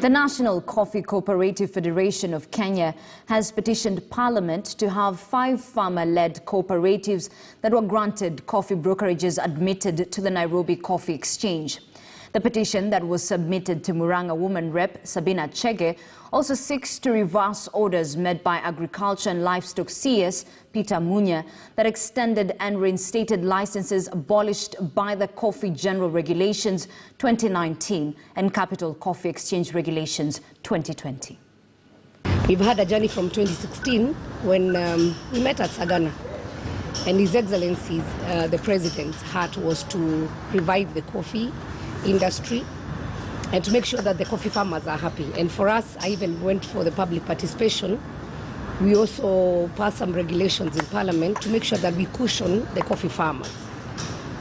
The National Coffee Cooperative Federation of Kenya has petitioned Parliament to have 5 farmer-led cooperatives that were granted coffee brokerages admitted to the Nairobi Coffee Exchange. The petition that was submitted to Murang'a Woman Rep Sabina Chege also seeks to reverse orders made by Agriculture and Livestock CS Peter Munya that extended and reinstated licenses abolished by the Coffee General Regulations 2019 and Capital Coffee Exchange Regulations 2020. We've had a journey from 2016 when we met at Sagana, and His Excellency's, the President's heart was to revive the coffee industry and to make sure that the coffee farmers are happy. And for us, I even went for the public participation. We also passed some regulations in Parliament to make sure that we cushion the coffee farmers.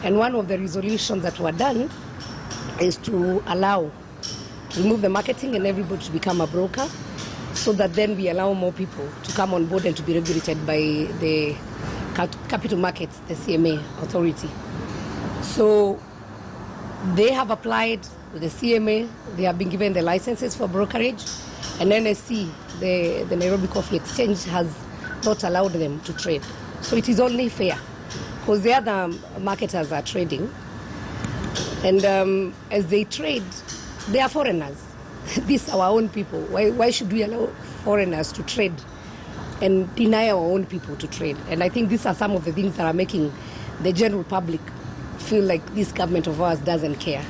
And one of the resolutions that were done is to remove the marketing and everybody to become a broker, so that then we allow more people to come on board and to be regulated by the capital markets, the CMA authority. So they have applied to the CMA, they have been given the licenses for brokerage, and NCE, the Nairobi Coffee Exchange, has not allowed them to trade. So it is only fair, because the other marketers are trading, and as they trade, they are foreigners. These are our own people. Why should we allow foreigners to trade and deny our own people to trade? And I think these are some of the things that are making the general public feel like this government of ours doesn't care.